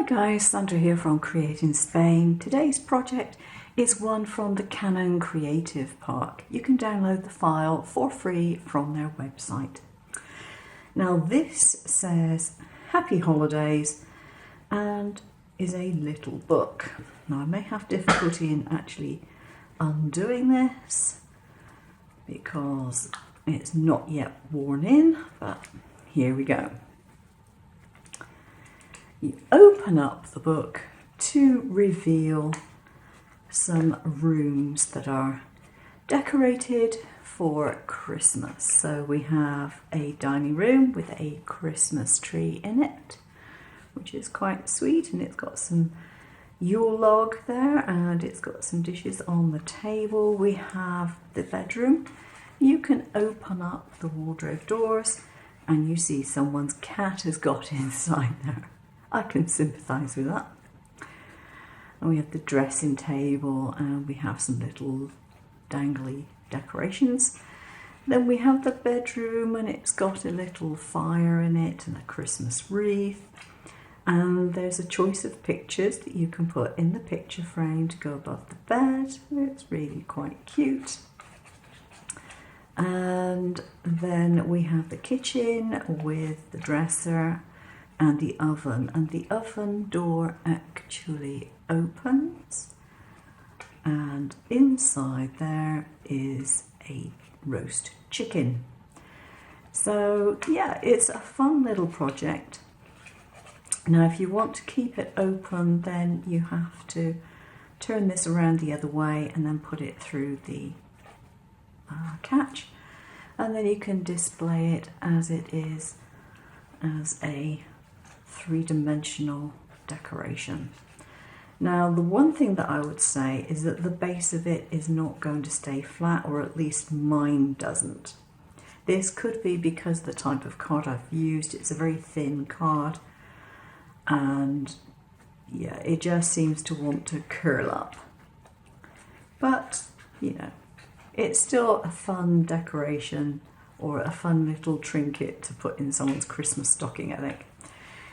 guys, Sandra here from Creating Spain. Today's project is one from the Canon Creative Park. You can download the file for free from their website. Now this says Happy Holidays and is a little book. Now I may have difficulty in actually undoing this because it's not yet worn in, but here we go. You open up the book to reveal some rooms that are decorated for Christmas. So we have a dining room with a Christmas tree in it, which is quite sweet, and it's got some Yule log there and it's got some dishes on the table. We have the bedroom. You can open up the wardrobe doors and you see someone's cat has got inside there. I can sympathise with that. And we have the dressing table and we have some little dangly decorations. Then we have the bedroom and it's got a little fire in it and a Christmas wreath. And there's a choice of pictures that you can put in the picture frame to go above the bed. It's really quite cute. And then we have the kitchen with the dresser and the oven door actually opens, and inside there is a roast chicken. So yeah, it's a fun little project. Now if you want to keep it open, then you have to turn this around the other way and then put it through the catch, and then you can display it as it is, as a three-dimensional decoration. Now the one thing that I would say is that the base of it is not going to stay flat, or at least mine doesn't. This could be because the type of card I've used. It's a very thin card and yeah, it just seems to want to curl up. But you know, it's still a fun decoration or a fun little trinket to put in someone's Christmas stocking, I think.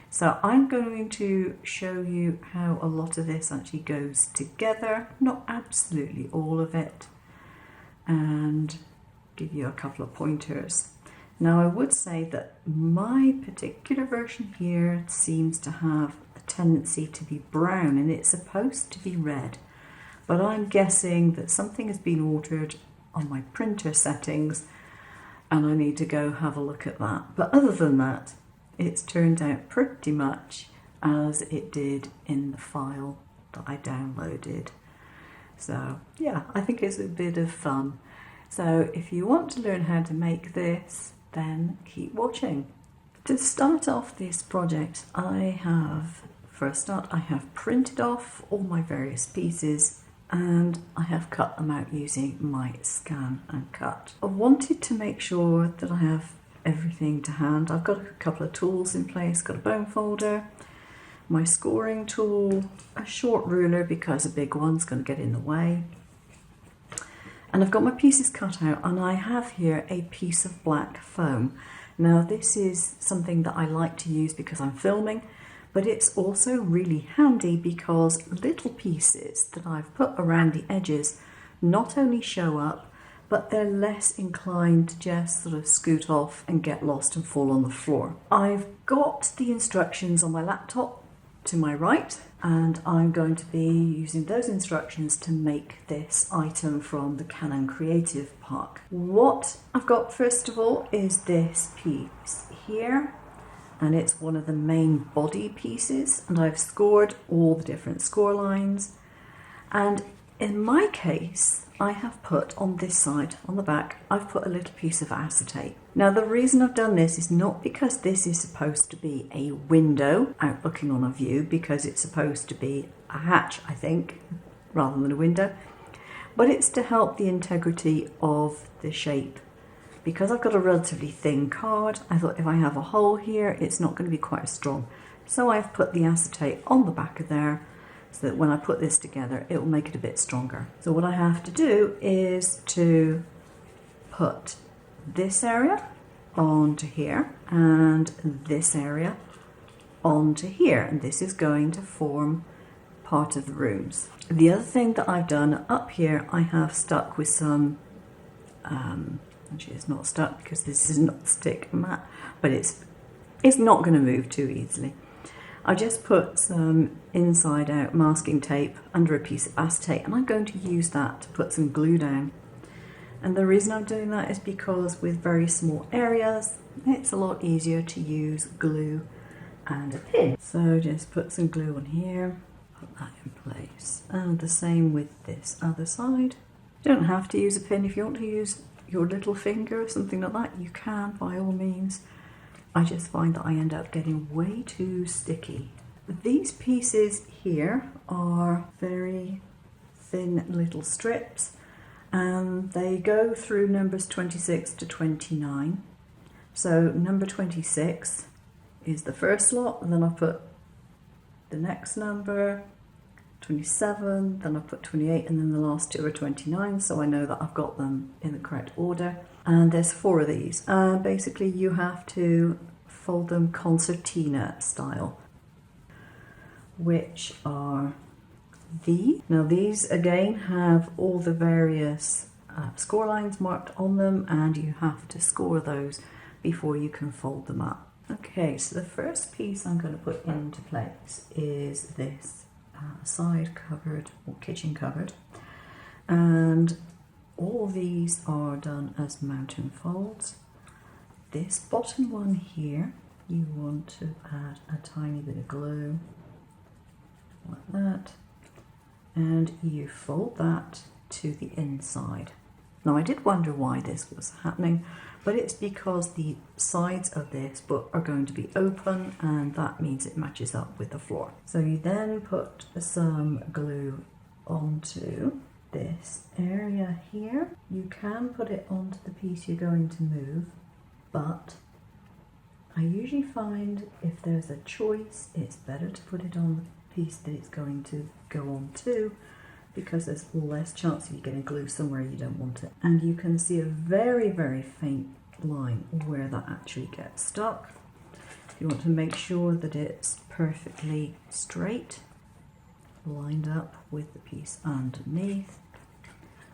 So I'm going to show you how a lot of this actually goes together, not absolutely all of it, and give you a couple of pointers. Now I would say that my particular version here seems to have a tendency to be brown and it's supposed to be red, but I'm guessing that something has been altered on my printer settings and I need to go have a look at that. But other than that, it's turned out pretty much as it did in the file that I downloaded. So yeah, I think it's a bit of fun. So if you want to learn how to make this, then keep watching. To start off this project, I have printed off all my various pieces and I have cut them out using my scan and cut. I wanted to make sure that I have everything to hand. I've got a couple of tools in place, got a bone folder, my scoring tool, a short ruler because a big one's going to get in the way, and I've got my pieces cut out, and I have here a piece of black foam. Now this is something that I like to use because I'm filming, but it's also really handy because little pieces that I've put around the edges not only show up, but they're less inclined to just sort of scoot off and get lost and fall on the floor. I've got the instructions on my laptop to my right, and I'm going to be using those instructions to make this item from the Canon Creative Park. What I've got first of all is this piece here, and it's one of the main body pieces, and I've scored all the different score lines, and in my case I have put on this side, on the back, I've put a little piece of acetate. Now the reason I've done this is not because this is supposed to be a window out looking on a view, because it's supposed to be a hatch, I think, rather than a window, but it's to help the integrity of the shape. Because I've got a relatively thin card, I thought if I have a hole here, it's not going to be quite as strong. So I've put the acetate on the back of there, so that when I put this together, it will make it a bit stronger. So what I have to do is to put this area onto here and this area onto here, and this is going to form part of the rooms. The other thing that I've done up here, I have stuck with some, actually it's not stuck because this is not stick mat, but it's not going to move too easily. I just put some inside out masking tape under a piece of acetate, and I'm going to use that to put some glue down. And the reason I'm doing that is because with very small areas, it's a lot easier to use glue and a pin. So just put some glue on here, put that in place. And the same with this other side. You don't have to use a pin. If you want to use your little finger or something like that, you can by all means. I just find that I end up getting way too sticky. These pieces here are very thin little strips, and they go through numbers 26 to 29. So number 26 is the first lot, and then I put the next number, 27, then I put 28, and then the last two are 29, so I know that I've got them in the correct order. And there's 4 of these. Basically you have to fold them concertina style, which are these. Now these again have all the various score lines marked on them, and you have to score those before you can fold them up. Okay, so the first piece I'm going to put into place is this side cupboard or kitchen cupboard, and all these are done as mountain folds. This bottom one here, you want to add a tiny bit of glue like that, and you fold that to the inside. Now I did wonder why this was happening, but it's because the sides of this book are going to be open, and that means it matches up with the floor. So you then put some glue onto this area here. You can put it onto the piece you're going to move, but I usually find if there's a choice, it's better to put it on the piece that it's going to go on to, because there's less chance of you getting glue somewhere you don't want it. And you can see a very, very faint line where that actually gets stuck. You want to make sure that it's perfectly straight, lined up with the piece underneath.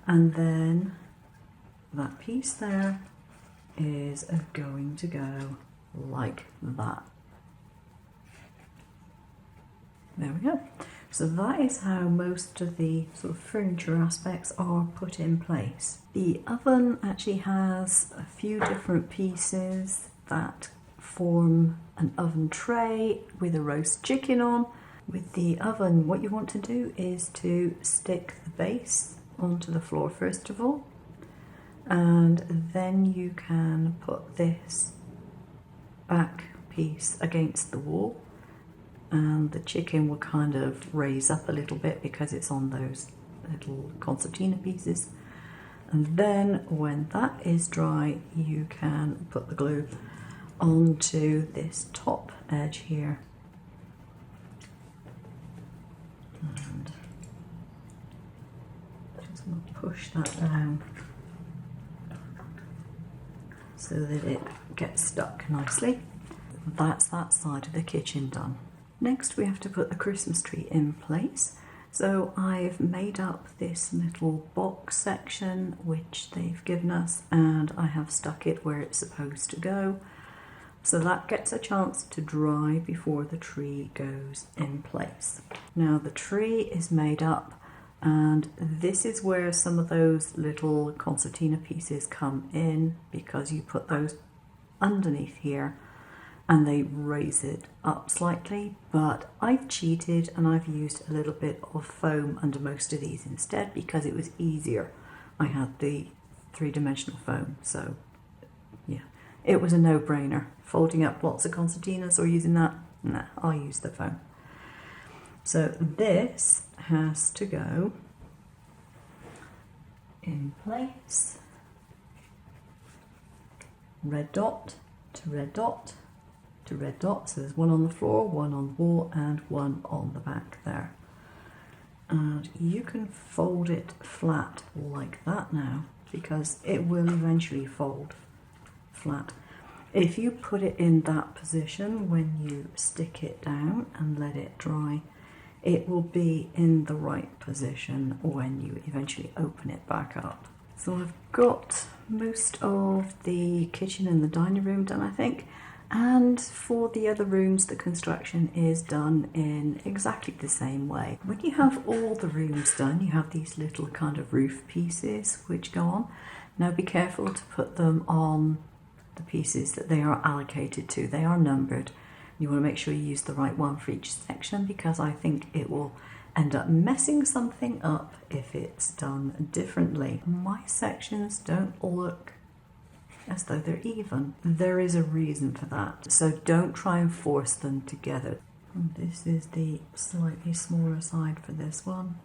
And then that piece there is going to go like that. There we go. So that is how most of the sort of furniture aspects are put in place. The oven actually has a few different pieces that form an oven tray with a roast chicken on. With the oven, what you want to do is to stick the base onto the floor first of all, and then you can put this back piece against the wall, and the chicken will kind of raise up a little bit because it's on those little concertina pieces. And then when that is dry, you can put the glue onto this top edge here. And just going to push that down so that it gets stuck nicely. That's that side of the kitchen done. Next we have to put the Christmas tree in place. So I've made up this little box section which they've given us, and I have stuck it where it's supposed to go. So that gets a chance to dry before the tree goes in place. Now the tree is made up, and this is where some of those little concertina pieces come in, because you put those underneath here and they raise it up slightly, but I've cheated and I've used a little bit of foam under most of these instead because it was easier. I had the 3-dimensional foam, so yeah, it was a no-brainer. Folding up lots of concertinas or using that, nah, I'll use the foam. So this has to go in place, red dot to red dot to red dot. So there's one on the floor, one on the wall, and one on the back there. And you can fold it flat like that now, because it will eventually fold flat. If you put it in that position when you stick it down and let it dry, it will be in the right position when you eventually open it back up. So I've got most of the kitchen and the dining room done, I think. And for the other rooms, the construction is done in exactly the same way. When you have all the rooms done, you have these little kind of roof pieces which go on. Now be careful to put them on the pieces that they are allocated to. They are numbered. You want to make sure you use the right one for each section, because I think it will end up messing something up if it's done differently. My sections don't look as though they're even. There is a reason for that, so don't try and force them together. And this is the slightly smaller side for this one.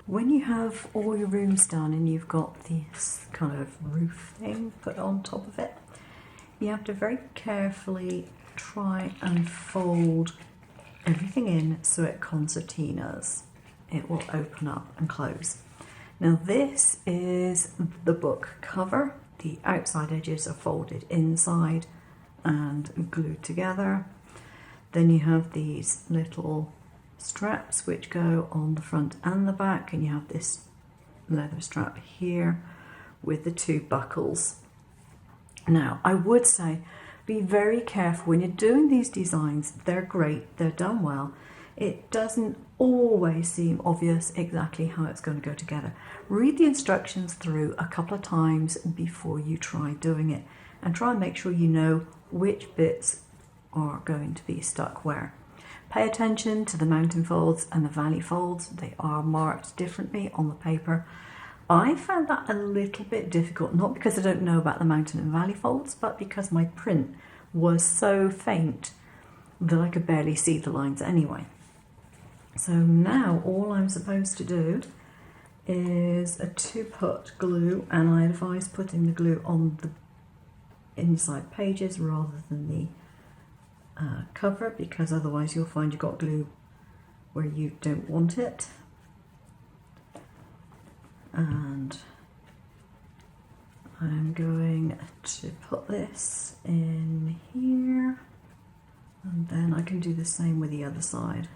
When you have all your rooms done and you've got this kind of roof thing put on top of it, you have to very carefully try and fold everything in so it concertinas. It will open up and close. Now this is the book cover. The outside edges are folded inside and glued together. Then you have these little straps which go on the front and the back, and you have this leather strap here with the two buckles. Now I would say be very careful when you're doing these designs. They're great, they're done well. It doesn't always seem obvious exactly how it's going to go together. Read the instructions through a couple of times before you try doing it, and try and make sure you know which bits are going to be stuck where. Pay attention to the mountain folds and the valley folds. They are marked differently on the paper. I found that a little bit difficult, not because I don't know about the mountain and valley folds, but because my print was so faint that I could barely see the lines anyway. So now all I'm supposed to do is to put glue, and I advise putting the glue on the inside pages rather than the cover, because otherwise you'll find you've got glue where you don't want it. And I'm going to put this in here, and then I can do the same with the other side.